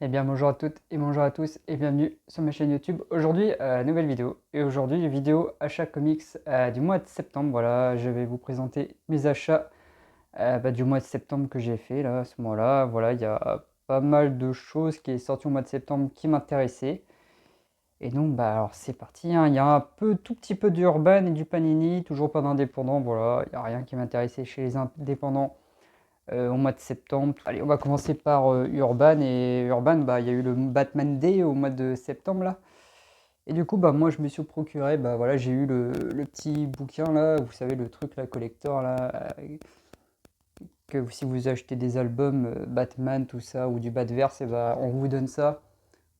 Eh bien bonjour à toutes et bonjour à tous et bienvenue sur ma chaîne YouTube. Aujourd'hui, nouvelle vidéo. Et aujourd'hui, vidéo achat comics du mois de septembre. Voilà, je vais vous présenter mes achats du mois de septembre que j'ai fait là, à ce mois-là. Voilà, il y a pas mal de choses qui est sorti au mois de septembre qui m'intéressaient. Et donc, alors c'est parti, hein. Il y a un peu, tout petit peu d'Urban et du Panini, toujours pas d'indépendants. Voilà, il n'y a rien qui m'intéressait chez les indépendants au mois de septembre. Allez, on va commencer par Urban. Et Urban, il y a eu le Batman Day au mois de septembre là. Et du coup, moi je me suis procuré, voilà, j'ai eu le petit bouquin là, vous savez, le truc là, collector là, que si vous achetez des albums Batman, tout ça, ou du Batverse, et on vous donne ça.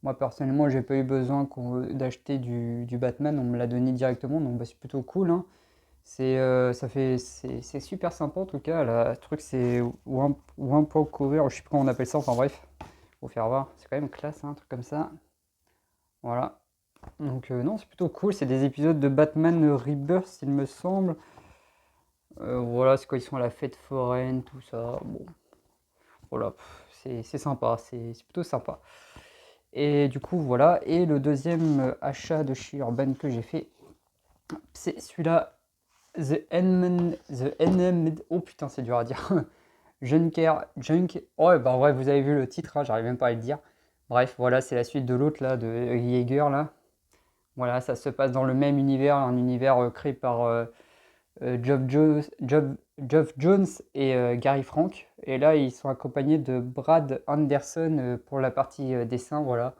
Moi personnellement, j'ai pas eu besoin d'acheter du Batman, on me l'a donné directement, donc c'est plutôt cool, hein. C'est super sympa en tout cas. Le truc c'est one point cover, je sais pas comment on appelle ça, enfin bref, faut faire voir. C'est quand même classe, hein, un truc comme ça. Voilà. Donc non, c'est plutôt cool. C'est des épisodes de Batman Rebirth, il me semble. Voilà, c'est quand ils sont à la fête foraine, tout ça. Bon, voilà, c'est sympa, c'est plutôt sympa. Et du coup, voilà. Et le deuxième achat de chez Urban que j'ai fait, c'est celui-là. Oh putain, c'est dur à dire. Junk. Ouais, bref, vous avez vu le titre, hein, j'arrive même pas à le dire. Bref, voilà, c'est la suite de l'autre là, de Jaeger là. Voilà, ça se passe dans le même univers, un univers créé par Geoff Jones et Gary Frank. Et là, ils sont accompagnés de Brad Anderson pour la partie dessin. Voilà,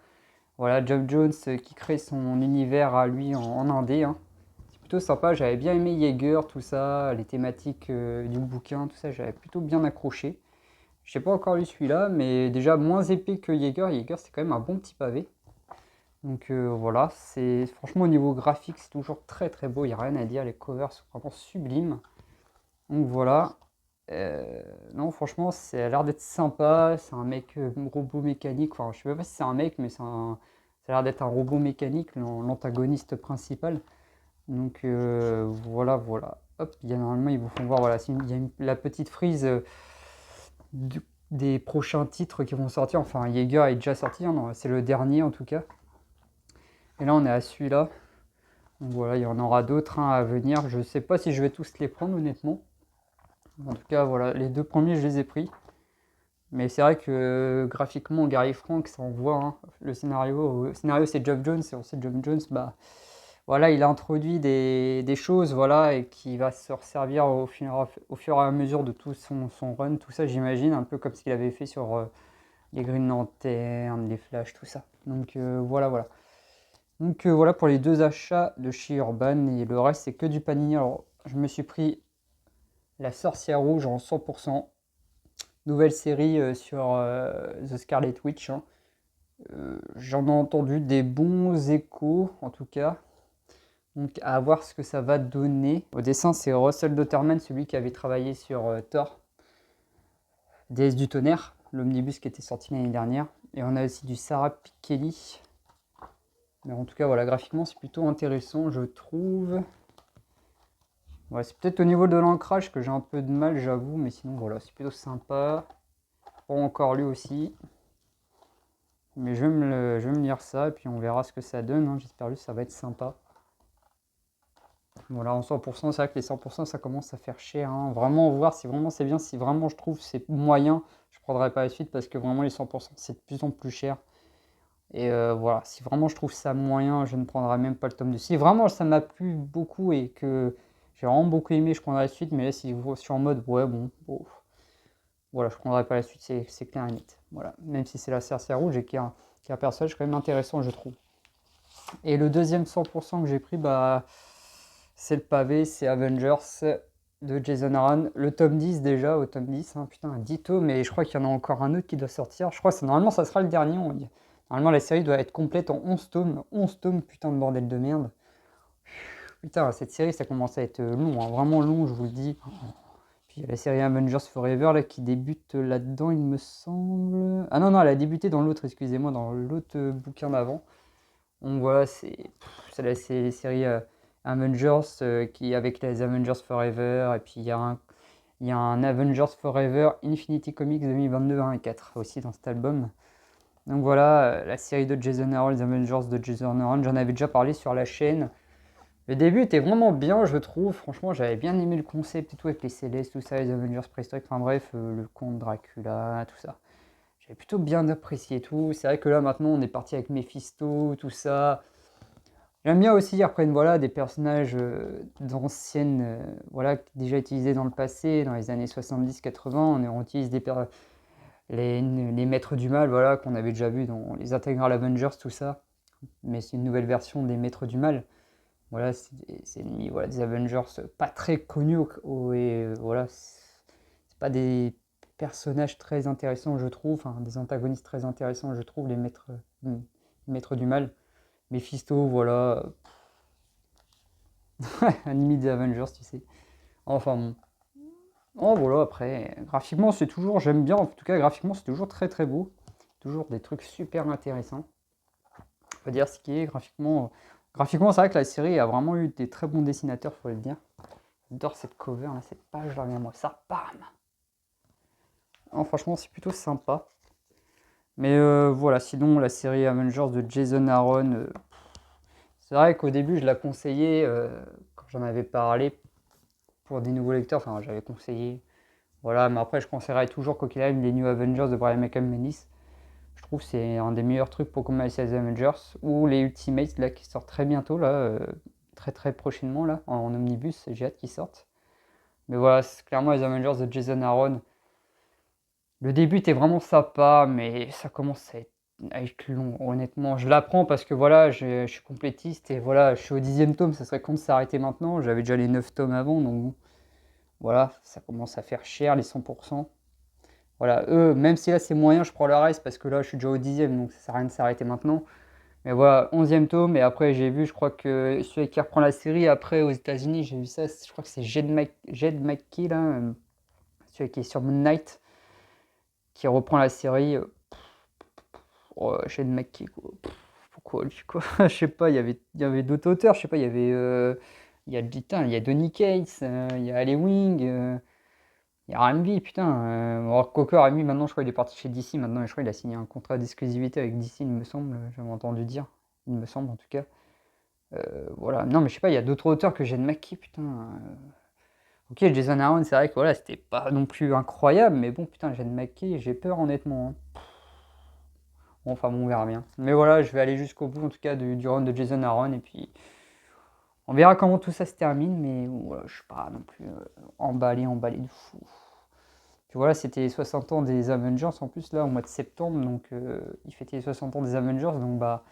voilà, Geoff Jones qui crée son univers à lui en indé, hein. C'est plutôt sympa, j'avais bien aimé Jaeger, tout ça, les thématiques du bouquin, tout ça, j'avais plutôt bien accroché. Je n'ai pas encore lu celui-là, mais déjà moins épais que Jaeger. Jaeger, c'est quand même un bon petit pavé. Donc voilà, c'est franchement au niveau graphique, c'est toujours très très beau, il n'y a rien à dire, les covers sont vraiment sublimes. Donc voilà. Non, franchement, ça a l'air d'être sympa. C'est un mec robot mécanique. Enfin, je sais pas si c'est un mec, mais ça a l'air d'être un robot mécanique, l'antagoniste principal. Donc voilà, voilà. Hop, normalement, ils vous font voir, voilà, il y a la petite frise des prochains titres qui vont sortir. Enfin, Jaeger est déjà sorti, hein, non, c'est le dernier en tout cas. Et là, on est à celui-là. Donc voilà, il y en aura d'autres, hein, à venir. Je sais pas si je vais tous les prendre, honnêtement. En tout cas, voilà, les deux premiers, je les ai pris. Mais c'est vrai que graphiquement, Gary Frank, ça envoie, hein. Le scénario c'est Geoff Jones, et on sait Geoff Jones, voilà, il a introduit des choses, voilà, et qui va se resservir au fur et à mesure de tout son run, tout ça, j'imagine, un peu comme ce qu'il avait fait sur les Green Lantern, les Flash, tout ça. Donc voilà, voilà. Donc voilà pour les deux achats de chez Urban, et le reste c'est que du Panini. Alors, je me suis pris La Sorcière Rouge en 100%. Nouvelle série sur The Scarlet Witch, hein. J'en ai entendu des bons échos, en tout cas. Donc à voir ce que ça va donner. Au dessin, c'est Russell Dotterman, celui qui avait travaillé sur Thor, Déesse du tonnerre, l'omnibus qui était sorti l'année dernière. Et on a aussi du Sarah Pikeli. Mais en tout cas, voilà, graphiquement, c'est plutôt intéressant, je trouve. Ouais, c'est peut-être au niveau de l'ancrage que j'ai un peu de mal, j'avoue, mais sinon, voilà, c'est plutôt sympa. Pas encore lu aussi. Mais je vais me lire ça et puis on verra ce que ça donne, hein. J'espère juste que ça va être sympa. Voilà, en 100%, c'est vrai que les 100%, ça commence à faire cher, hein. Vraiment, voir si vraiment c'est bien, si vraiment je trouve c'est moyen, je prendrai pas la suite parce que vraiment les 100%, c'est de plus en plus cher. Et voilà, si vraiment je trouve ça moyen, je ne prendrai même pas le tome 2. Si vraiment ça m'a plu beaucoup et que j'ai vraiment beaucoup aimé, je prendrai la suite. Mais là, si je suis en mode, ouais, bon, voilà, je prendrai pas la suite, c'est clair et net. Voilà, même si c'est la Sorcière Rouge et qui est un personnage quand même intéressant, je trouve. Et le deuxième 100% que j'ai pris, c'est le pavé, c'est Avengers de Jason Aaron. Le tome 10 déjà, au tome 10, hein, putain, 10 tomes, mais je crois qu'il y en a encore un autre qui doit sortir. Je crois que normalement ça sera le dernier, on dit. Normalement la série doit être complète en 11 tomes. 11 tomes, putain de bordel de merde. Putain, cette série ça commence à être long, hein, vraiment long, je vous le dis. Puis il y a la série Avengers Forever là, qui débute là-dedans, il me semble. Ah non, non, elle a débuté dans l'autre, excusez-moi, dans l'autre bouquin d'avant. Donc voilà, c'est les séries Avengers qui avec les Avengers Forever. Et puis il y a un Avengers Forever Infinity Comics 2022 1 et 4 aussi dans cet album. Donc voilà, la série de Jason Aaron, les Avengers de Jason Aaron, j'en avais déjà parlé sur la chaîne. Le début était vraiment bien, je trouve. Franchement, j'avais bien aimé le concept et tout, avec les Célestes, tout ça, les Avengers préhistoriques, enfin bref, le comte Dracula, tout ça. J'avais plutôt bien apprécié tout. C'est vrai que là, maintenant, on est parti avec Mephisto, tout ça. J'aime bien aussi, après, voilà, des personnages d'anciennes, voilà, déjà utilisés dans le passé, dans les années 70-80. On utilise les maîtres du mal, voilà, qu'on avait déjà vu dans les Integral Avengers, tout ça. Mais c'est une nouvelle version des maîtres du mal. Voilà, c'est voilà, des Avengers pas très connus et voilà, c'est pas des personnages très intéressants, je trouve, enfin des antagonistes très intéressants, je trouve, les maîtres du mal. Mephisto, voilà, ennemi des Avengers, tu sais. Enfin bon. Oh voilà, après, graphiquement, c'est toujours, j'aime bien, en tout cas, graphiquement, c'est toujours très très beau. Toujours des trucs super intéressants. Faut dire ce qui est, graphiquement. Graphiquement, c'est vrai que la série a vraiment eu des très bons dessinateurs, faut le dire. J'adore cette cover, là, cette page, là, regarde-moi ça, bam! Oh, franchement, c'est plutôt sympa. Mais voilà, sinon, la série Avengers de Jason Aaron, c'est vrai qu'au début, je la conseillais, quand j'en avais parlé, pour des nouveaux lecteurs, enfin, j'avais conseillé. Voilà, mais après, je conseillerais toujours, quoi qu'il arrive, les New Avengers de Brian Michael Bendis. Je trouve que c'est un des meilleurs trucs pour commencer les Avengers. Ou les Ultimates, là, qui sortent très bientôt, là, très très prochainement, là, en omnibus, j'ai hâte qu'ils sortent. Mais voilà, c'est clairement les Avengers de Jason Aaron. Le début était vraiment sympa, mais ça commence à être long, honnêtement. Je l'apprends parce que voilà, je suis complétiste et voilà, je suis au 10e tome, ça serait con de s'arrêter maintenant. J'avais déjà les 9 tomes avant, donc bon, voilà, ça commence à faire cher les 100%. Voilà, eux, même si là c'est moyen, je prends le reste parce que là je suis déjà au 10e, donc ça sert à rien de s'arrêter maintenant. Mais voilà, 11e tome, et après j'ai vu, je crois que celui qui reprend la série, après aux États-Unis, j'ai vu ça, je crois que c'est Jed McKay, là, celui qui est sur Moon Knight, qui reprend la série. Oh, Jed McKay, quoi. Pourquoi lui, quoi? Je sais pas, il y avait d'autres auteurs, je sais pas, il y a Donny Cates, il y a Alley Wing, il y a RMV, putain. Alors, Cocker, Remy, maintenant, je crois qu'il est parti chez DC. Maintenant, je crois qu'il a signé un contrat d'exclusivité avec DC, il me semble. J'avais entendu dire. Il me semble, en tout cas. Voilà. Non, mais je sais pas, il y a d'autres auteurs que Jed McKay, putain. Ok, Jason Aaron, c'est vrai que voilà, c'était pas non plus incroyable, mais bon, putain, Jed McKay, j'ai peur, honnêtement, hein. Bon, enfin, bon, on verra bien. Mais voilà, je vais aller jusqu'au bout, en tout cas, du run de Jason Aaron, et puis on verra comment tout ça se termine, mais voilà, je suis pas non plus emballé de fou. Puis voilà, c'était les 60 ans des Avengers en plus, là, au mois de septembre, donc il fêtait les 60 ans des Avengers, donc bah,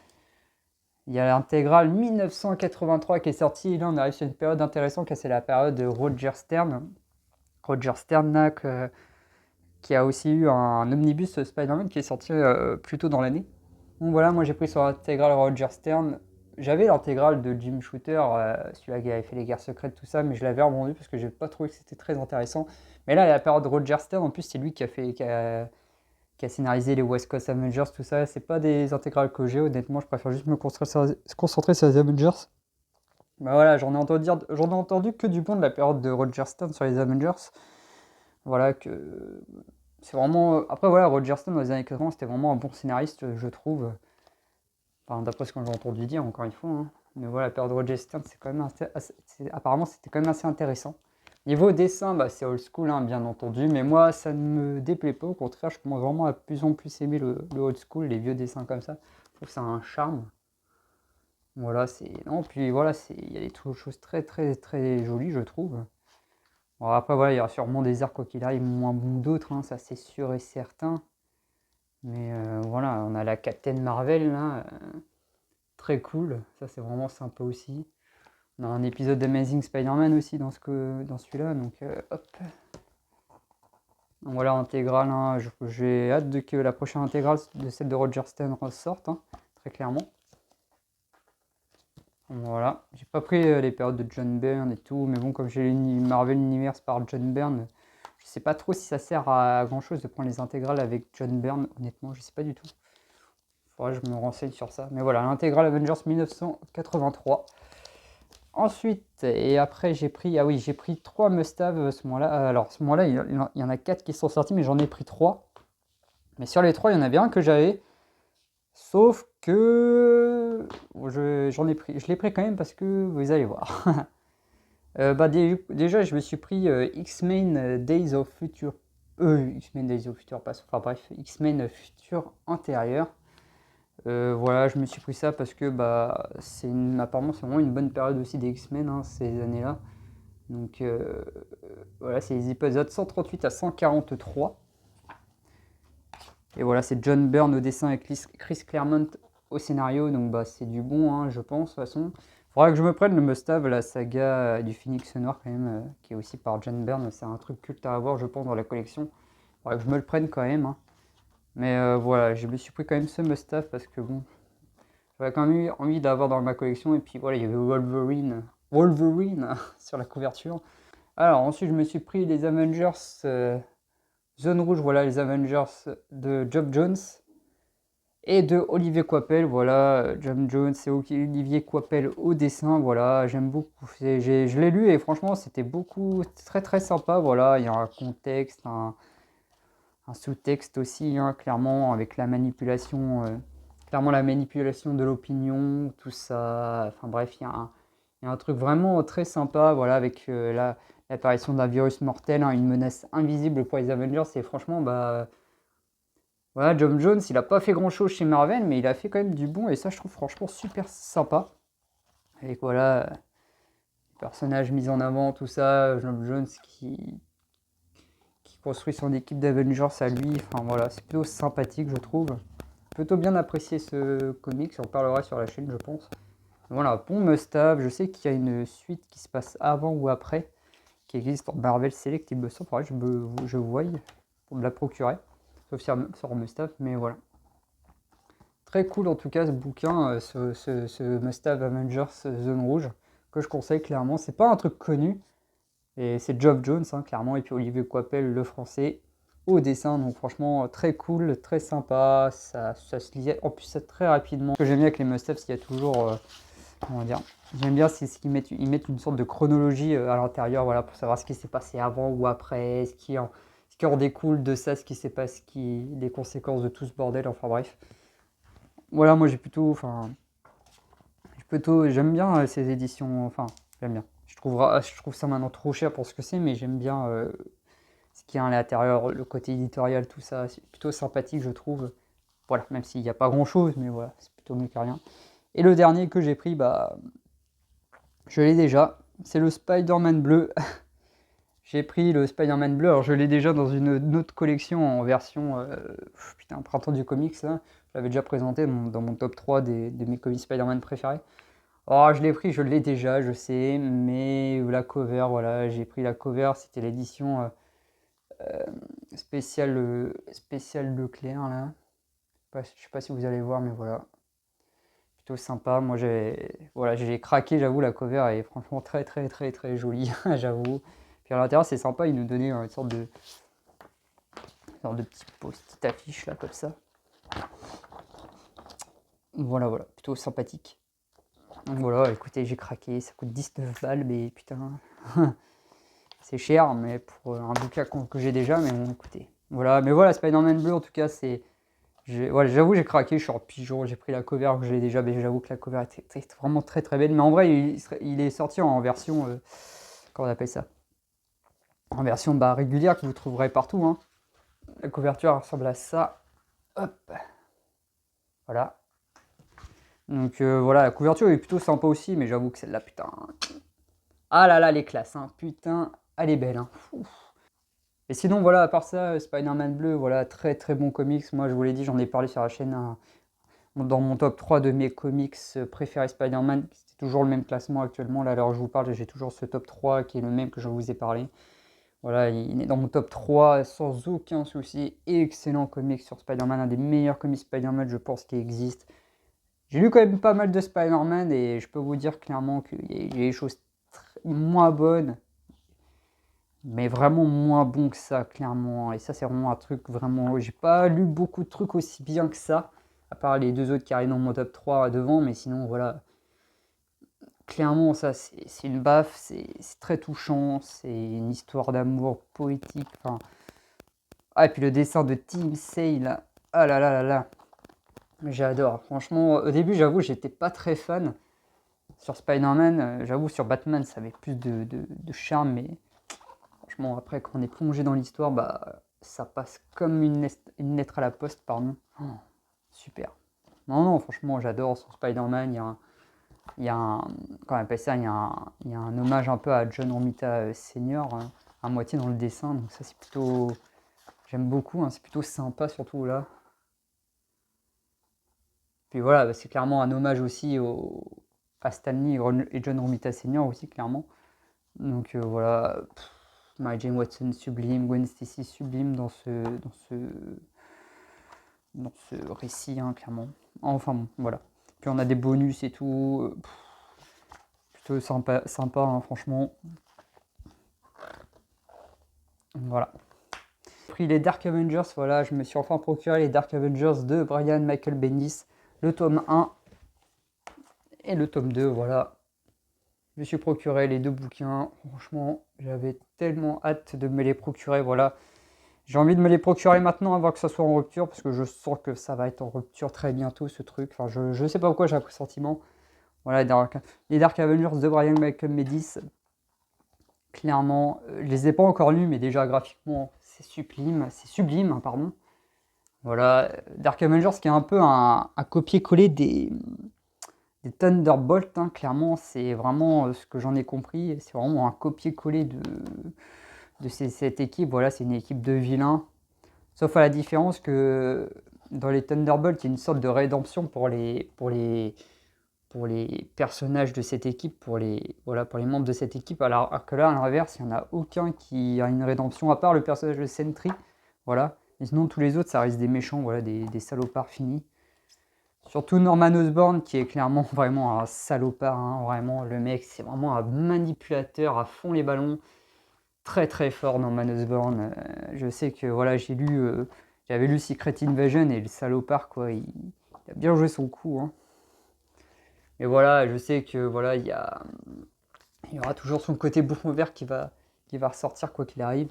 il y a l'intégrale 1983 qui est sortie, et là, on arrive sur une période intéressante, c'est la période de Roger Stern. Roger Stern, là, qui a aussi eu un omnibus Spider-Man qui est sorti plus tôt dans l'année. Donc voilà, moi j'ai pris sur l'intégrale Roger Stern. J'avais l'intégrale de Jim Shooter, celui-là qui avait fait les guerres secrètes, tout ça, mais je l'avais revendu parce que j'ai pas trouvé que c'était très intéressant. Mais là, la période de Roger Stern, en plus, c'est lui qui a scénarisé les West Coast Avengers, tout ça. C'est pas des intégrales que j'ai, honnêtement, je préfère juste me concentrer sur les Avengers. Bah voilà, j'en ai entendu que du bon de la période de Roger Stern sur les Avengers. Voilà, que c'est vraiment. Après, voilà, Roger Stern dans les années 80, c'était vraiment un bon scénariste, je trouve. Enfin, d'après ce que j'ai entendu dire, encore une fois, hein. Mais voilà, la période de Roger Stern, c'est quand même apparemment, c'était quand même assez intéressant. Niveau dessin, bah, c'est old school, hein, bien entendu, mais moi, ça ne me déplaît pas. Au contraire, je commence vraiment à plus en plus aimer le old school, les vieux dessins comme ça. Je trouve que ça a un charme. Voilà, c'est. Non, puis voilà, il y a des choses très, très, très jolies, je trouve. Bon, après, voilà, il y aura sûrement des arcs, quoi qu'il arrive, moins bons d'autres, hein, ça c'est sûr et certain. Mais voilà, on a la Captain Marvel, là. Très cool, ça c'est vraiment sympa aussi. On a un épisode d'Amazing Spider-Man aussi dans celui-là, donc hop. Donc voilà, intégrale, hein, j'ai hâte que la prochaine intégrale de celle de Roger Stern ressorte, hein, très clairement. Voilà, j'ai pas pris les périodes de John Byrne et tout, mais bon, comme j'ai Marvel Universe par John Byrne, je sais pas trop si ça sert à grand chose de prendre les intégrales avec John Byrne, honnêtement, je sais pas du tout. Faudrait que je me renseigne sur ça. Mais voilà, l'intégrale Avengers 1983. Ensuite, et après, j'ai pris 3 must-have à ce moment-là. Alors, à ce moment-là, il y en a 4 qui sont sortis, mais j'en ai pris 3. Mais sur les 3, il y en avait un que j'avais. Sauf que je l'ai pris quand même parce que vous allez voir. Déjà, je me suis pris X-Men Days of Future. X-Men Days of Future Past. Enfin bref, X-Men Future Antérieur. Voilà, je me suis pris ça parce que apparemment c'est vraiment une bonne période aussi des X-Men, hein, ces années-là. Donc voilà, c'est les épisodes 138 à 143. Et voilà, c'est John Byrne au dessin et Chris Claremont au scénario. Donc c'est du bon, hein, je pense, de toute façon. Faudra que je me prenne le must-have, la saga du Phénix Noir quand même, qui est aussi par John Byrne. C'est un truc culte à avoir, je pense, dans la collection. Faudra que je me le prenne quand même, hein. Mais voilà, je me suis pris quand même ce must-have parce que bon, j'avais quand même eu envie d'avoir dans ma collection. Et puis voilà, il y avait Wolverine sur la couverture. Alors ensuite, je me suis pris les Avengers Zone Rouge, voilà, les Avengers de Geoff Johns et de Olivier Coipel. Voilà, Geoff Johns et Olivier Coipel au dessin. Voilà, j'aime beaucoup. Je l'ai lu et franchement, c'était très très sympa. Voilà, il y a un contexte, un sous-texte aussi, hein, clairement, avec la manipulation. Clairement, la manipulation de l'opinion, tout ça. Enfin bref, il y a un truc vraiment très sympa, voilà, avec l'apparition d'un virus mortel, hein, une menace invisible pour les Avengers. Et franchement, voilà, Geoff Johns, il a pas fait grand-chose chez Marvel, mais il a fait quand même du bon. Et ça, je trouve franchement super sympa. Avec voilà, les personnages mis en avant, tout ça. Geoff Johns qui construit son équipe d'Avengers à lui. Enfin voilà, c'est plutôt sympathique, je trouve. Plutôt bien apprécié ce comics, on parlera sur la chaîne, je pense. Voilà, bon must-have. Je sais qu'il y a une suite qui se passe avant ou après, qui existe en Marvel Select, il me semble. Faudrait que je voie pour me la procurer, sauf sur must-have, mais voilà. Très cool en tout cas ce bouquin, ce must-have Avengers Zone Rouge, que je conseille clairement. C'est pas un truc connu, et c'est Geoff Johns, hein, clairement, et puis Olivier Coipel, le français, au dessin. Donc franchement, très cool, très sympa. Ça se lisait en plus ça très rapidement. Ce que j'aime bien avec les must-have, c'est qu'il y a toujours... comment dire, j'aime bien c'est ce qu'ils mettent une sorte de chronologie à l'intérieur, voilà, pour savoir ce qui s'est passé avant ou après, ce qui en découle de ça, ce qui s'est passé, les conséquences de tout ce bordel, enfin bref. Voilà, moi j'aime bien ces éditions, enfin j'aime bien. Je trouve ça maintenant trop cher pour ce que c'est, mais j'aime bien ce qu'il y a à l'intérieur, le côté éditorial, tout ça, c'est plutôt sympathique, je trouve. Voilà, même s'il n'y a pas grand chose, mais voilà, c'est plutôt mieux que rien. Et le dernier que j'ai pris, je l'ai déjà, c'est le Spider-Man bleu. J'ai pris le Spider-Man bleu, alors je l'ai déjà dans une autre collection en version printemps du comics, là. Je l'avais déjà présenté dans mon top 3 de mes comics Spider-Man préférés. Alors je l'ai pris, je l'ai déjà, je sais, mais la cover, voilà, j'ai pris la cover, c'était l'édition spéciale Leclerc, là. Je sais pas si vous allez voir, mais voilà. Plutôt sympa. Moi, j'ai craqué, j'avoue, la cover est franchement très, très, très, très jolie, j'avoue. Puis à l'intérieur, c'est sympa, ils nous donnaient une sorte de petite affiche, là, comme ça. Voilà, plutôt sympathique. Donc voilà, écoutez, j'ai craqué, ça coûte 19 balles, mais putain, c'est cher, mais pour un bouquin que j'ai déjà, mais bon, écoutez. Voilà, mais voilà, Spider-Man bleu, en tout cas, j'avoue, j'ai craqué, je suis en pigeon, j'ai pris la cover que j'ai déjà, mais j'avoue que la cover était vraiment très très belle. Mais en vrai, il est sorti en version, comment on appelle ça? En version régulière que vous trouverez partout, hein. La couverture ressemble à ça. Hop. Voilà. Donc voilà, la couverture est plutôt sympa aussi, mais j'avoue que celle-là, putain. Ah là là, elle est classe, hein. Putain, elle est belle, hein. Et sinon, voilà, à part ça, Spider-Man bleu, voilà, très très bon comics. Moi, je vous l'ai dit, j'en ai parlé sur la chaîne, hein, dans mon top 3 de mes comics préférés Spider-Man. C'est toujours le même classement actuellement. Là, alors je vous parle, j'ai toujours ce top 3 qui est le même que je vous ai parlé. Voilà, il est dans mon top 3 sans aucun souci. Excellent comics sur Spider-Man, un des meilleurs comics Spider-Man, je pense, qui existe. J'ai lu quand même pas mal de Spider-Man et je peux vous dire clairement qu'il y a des choses moins bonnes, mais vraiment moins bon que ça, clairement. Et ça, c'est vraiment un truc vraiment. J'ai pas lu beaucoup de trucs aussi bien que ça, à part les deux autres qui arrivent dans mon top 3 devant, mais sinon, voilà. Clairement, ça, c'est une baffe, c'est très touchant, c'est une histoire d'amour poétique. Enfin... Ah, et puis le dessin de Tim Sale, ah là là là là. J'adore. Franchement, au début, j'avoue, j'étais pas très fan. Sur Spider-Man, j'avoue, sur Batman, ça avait plus de charme, mais franchement, après, quand on est plongé dans l'histoire, bah, ça passe comme une lettre à la poste, pardon. Oh, super. Non, non, franchement, j'adore sur Spider-Man. Il y a un, comment on appelle ça, il y a un hommage un peu à John Romita Senior, à moitié dans le dessin. Donc ça, c'est plutôt, j'aime beaucoup, hein, c'est plutôt sympa, surtout là. Puis voilà, bah, c'est clairement un hommage aussi à Stanley et John Romita Senior aussi, clairement. Donc voilà, Mary Jane Watson sublime, Gwen Stacy sublime dans ce récit, hein, clairement. Enfin bon, voilà. Puis on a des bonus et tout, plutôt sympa hein, franchement. Voilà. J'ai pris les Dark Avengers, voilà, je me suis enfin procuré les Dark Avengers de Brian Michael Bendis, le tome 1 et le tome 2, voilà. Je me suis procuré les deux bouquins, franchement, j'avais tellement hâte de me les procurer, voilà. J'ai envie de me les procurer maintenant avant que ça soit en rupture, parce que je sens que ça va être en rupture très bientôt, ce truc. Enfin, je sais pas pourquoi j'ai un pressentiment. Voilà, les Dark Avengers de Brian Michael Bendis, clairement, je les ai pas encore lus, mais déjà graphiquement, c'est sublime, hein, pardon. Voilà, Dark Avengers qui est un peu un copier-coller des Thunderbolts, hein, clairement, c'est vraiment ce que j'en ai compris, c'est vraiment un copier-coller de cette équipe. Voilà, c'est une équipe de vilains, sauf à la différence que dans les Thunderbolts, il y a une sorte de rédemption pour les personnages de cette équipe, pour les membres de cette équipe, alors que là, à l'inverse, il n'y en a aucun qui a une rédemption, à part le personnage de Sentry, voilà. Et sinon, tous les autres, ça reste des méchants, voilà, des salopards finis. Surtout Norman Osborn, qui est clairement vraiment un salopard, hein, vraiment, le mec, c'est vraiment un manipulateur à fond les ballons, très très fort Norman Osborn. Je sais que, voilà, j'avais lu Secret Invasion, et le salopard, quoi, il a bien joué son coup, hein. Mais voilà, je sais que voilà, il y aura toujours son côté bouffon vert qui va ressortir quoi qu'il arrive.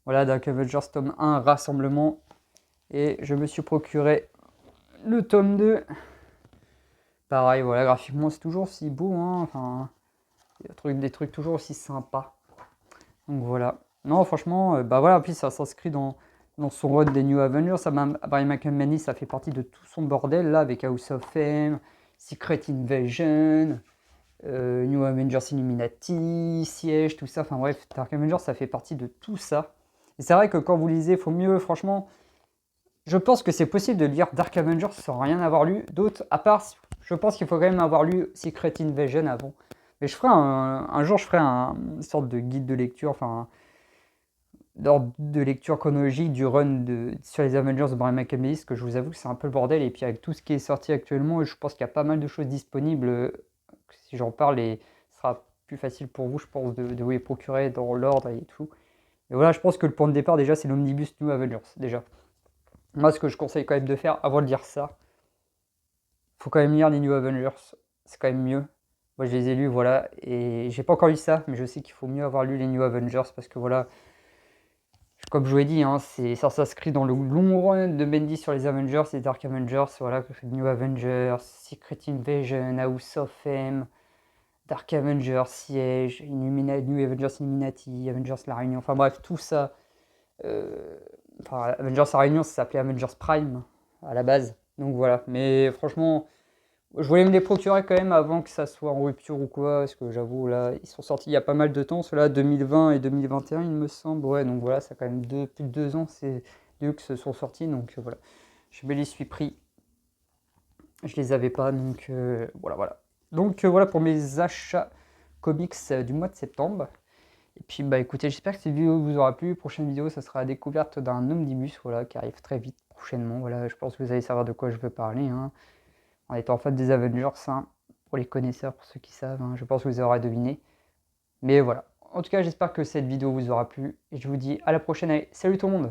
Voilà, Dark Avengers tome 1, Rassemblement. Et je me suis procuré le tome 2. Pareil, voilà, graphiquement c'est toujours aussi beau, hein. Enfin, des trucs toujours aussi sympas. Donc voilà. Non, franchement, bah voilà, puis ça s'inscrit dans son run des New Avengers. Ça, Brian Michael Bendis, ça fait partie de tout son bordel là, avec House of M, Secret Invasion, New Avengers Illuminati, Siege, tout ça. Enfin bref, Dark Avengers, ça fait partie de tout ça. Et c'est vrai que quand vous lisez, il faut mieux, franchement, je pense que c'est possible de lire Dark Avengers sans rien avoir lu. D'autres, à part, je pense qu'il faut quand même avoir lu Secret Invasion avant. Mais je ferai un jour, je ferai une sorte de guide de lecture, enfin, d'ordre de lecture chronologique du run sur les Avengers de Brian Michael Bendis, que je vous avoue que c'est un peu le bordel. Et puis avec tout ce qui est sorti actuellement, je pense qu'il y a pas mal de choses disponibles. Si j'en parle, ce sera plus facile pour vous, je pense, de vous les procurer dans l'ordre et tout. Et voilà, je pense que le point de départ, déjà, c'est l'Omnibus New Avengers, déjà. Moi, ce que je conseille quand même de faire, avant de lire ça, faut quand même lire les New Avengers. C'est quand même mieux. Moi, je les ai lus, voilà. Et j'ai pas encore lu ça, mais je sais qu'il faut mieux avoir lu les New Avengers parce que voilà, comme je vous l'ai dit, hein, ça s'inscrit dans le long run de Bendis sur les Avengers, les Dark Avengers, voilà, New Avengers, Secret Invasion, House of M, Dark Avengers, Siege, New Avengers Illuminati, Avengers La Réunion, enfin bref, tout ça. Enfin, Avengers La Réunion, ça s'appelait Avengers Prime à la base. Donc voilà, mais franchement, je voulais me les procurer quand même avant que ça soit en rupture ou quoi, parce que j'avoue, là, ils sont sortis il y a pas mal de temps, ceux-là, 2020 et 2021, il me semble. Ouais, donc voilà, ça a quand même plus de 2 ans, c'est deux que se sont sortis, donc voilà. Je me les suis pris. Je les avais pas, donc voilà. Donc voilà pour mes achats comics du mois de septembre. Et puis bah écoutez, j'espère que cette vidéo vous aura plu. Prochaine vidéo, ça sera la découverte d'un omnibus, voilà, qui arrive très vite prochainement. Voilà, je pense que vous allez savoir de quoi je veux parler, hein. En étant fan des Avengers, hein, pour les connaisseurs, pour ceux qui savent, hein, je pense que vous aurez deviné. Mais voilà. En tout cas, j'espère que cette vidéo vous aura plu. Et je vous dis à la prochaine. Allez, salut tout le monde!